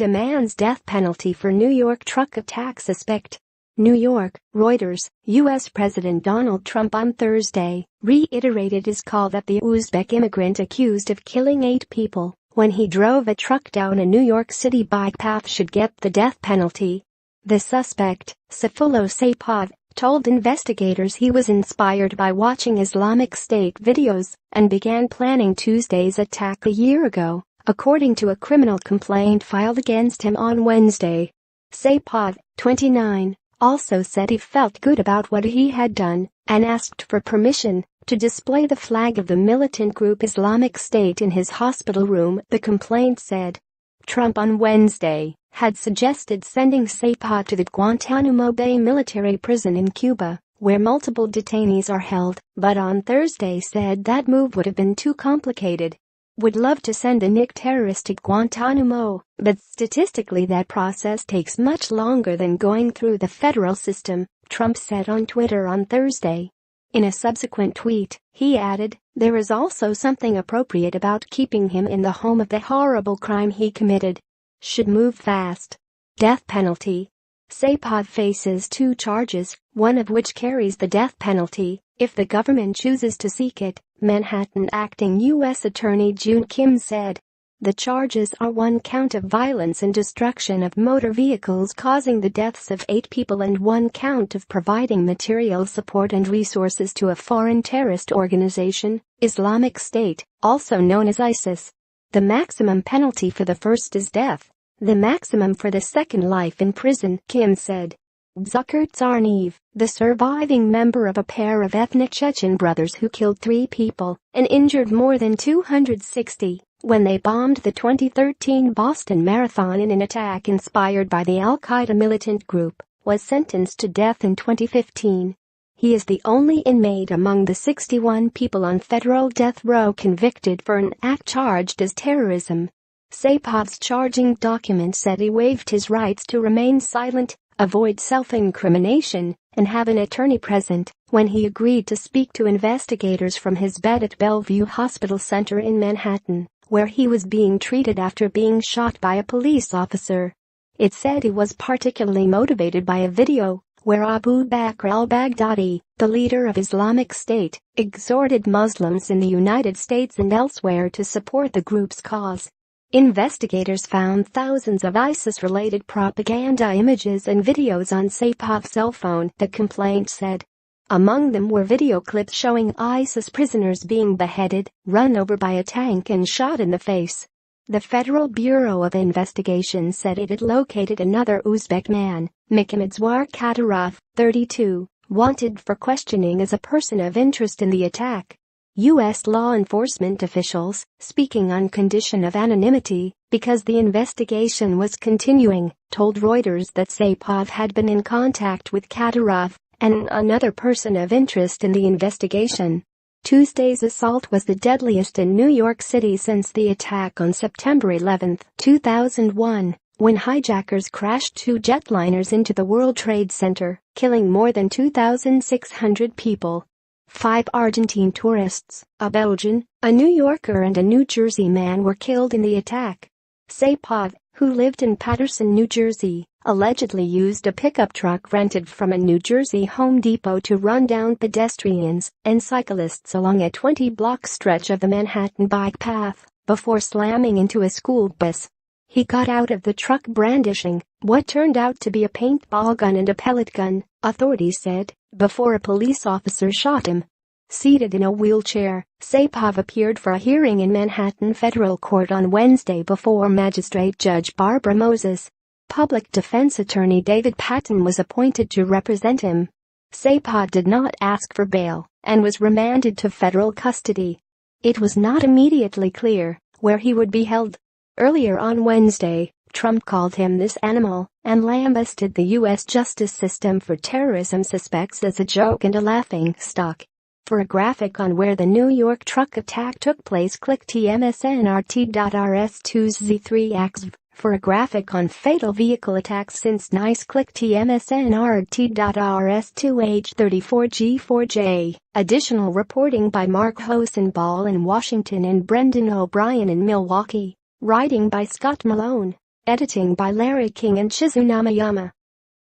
demands death penalty for New York truck attack suspect. New York, Reuters. U.S. President Donald Trump on Thursday reiterated his call that the Uzbek immigrant accused of killing 8 people when he drove a truck down a New York City bike path should get the death penalty. The suspect, Sayfullo Saipov, told investigators he was inspired by watching Islamic State videos and began planning Tuesday's attack a year ago, according to a criminal complaint filed against him on Wednesday. Saipov, 29, also said he felt good about what he had done and asked for permission to display the flag of the militant group Islamic State in his hospital room, the complaint said. Trump on Wednesday had suggested sending Saipov to the Guantanamo Bay military prison in Cuba, where multiple detainees are held, but on Thursday said that move would have been too complicated. Would love to send a Nick terrorist to Guantanamo, but statistically that process takes much longer than going through the federal system, Trump said on Twitter on Thursday. In a subsequent tweet, he added, "There is also something appropriate about keeping him in the home of the horrible crime he committed. Should move fast." Death penalty. Saipov faces 2 charges, one of which carries the death penalty if the government chooses to seek it, Manhattan acting U.S. Attorney June Kim said. The charges are 1 count of violence and destruction of motor vehicles causing the deaths of 8 people and 1 count of providing material support and resources to a foreign terrorist organization, Islamic State, also known as ISIS. The maximum penalty for the first is death. The maximum for the second, life in prison, Kim said. Dzhokhar Tsarnaev, the surviving member of a pair of ethnic Chechen brothers who killed 3 people and injured more than 260 when they bombed the 2013 Boston Marathon in an attack inspired by the Al-Qaeda militant group, was sentenced to death in 2015. He is the only inmate among the 61 people on federal death row convicted for an act charged as terrorism. Saipov's charging document said he waived his rights to remain silent, avoid self-incrimination, and have an attorney present when he agreed to speak to investigators from his bed at Bellevue Hospital Center in Manhattan, where he was being treated after being shot by a police officer. It said he was particularly motivated by a video where Abu Bakr al-Baghdadi, the leader of Islamic State, exhorted Muslims in the United States and elsewhere to support the group's cause. Investigators found thousands of ISIS-related propaganda images and videos on Saipov's cell phone, the complaint said. Among them were video clips showing ISIS prisoners being beheaded, run over by a tank and shot in the face. The Federal Bureau of Investigation said it had located another Uzbek man, Mikhamedzwar Kadyrov, 32, wanted for questioning as a person of interest in the attack. U.S. law enforcement officials, speaking on condition of anonymity because the investigation was continuing, told Reuters that Saipov had been in contact with Kadyrov and another person of interest in the investigation. Tuesday's assault was the deadliest in New York City since the attack on September 11, 2001, when hijackers crashed 2 jetliners into the World Trade Center, killing more than 2,600 people. 5 Argentine tourists, a Belgian, a New Yorker and a New Jersey man were killed in the attack. Saipov, who lived in Paterson, New Jersey, allegedly used a pickup truck rented from a New Jersey Home Depot to run down pedestrians and cyclists along a 20-block stretch of the Manhattan bike path before slamming into a school bus. He got out of the truck brandishing what turned out to be a paintball gun and a pellet gun, authorities said, before a police officer shot him. Seated in a wheelchair, Saipov appeared for a hearing in Manhattan federal court on Wednesday before Magistrate Judge Barbara Moses. Public defense attorney David Patton was appointed to represent him. Saipov did not ask for bail and was remanded to federal custody. It was not immediately clear where he would be held. Earlier on Wednesday, Trump called him this animal and lambasted the U.S. justice system for terrorism suspects as a joke and a laughingstock. For a graphic on where the New York truck attack took place, click tmsnrt.rs2z3axv. For a graphic on fatal vehicle attacks since Nice, click tmsnrt.rs2h34g4j. Additional reporting by Mark Hosenball in Washington and Brendan O'Brien in Milwaukee. Writing by Scott Malone. Editing by Larry King and Shizunami Yama.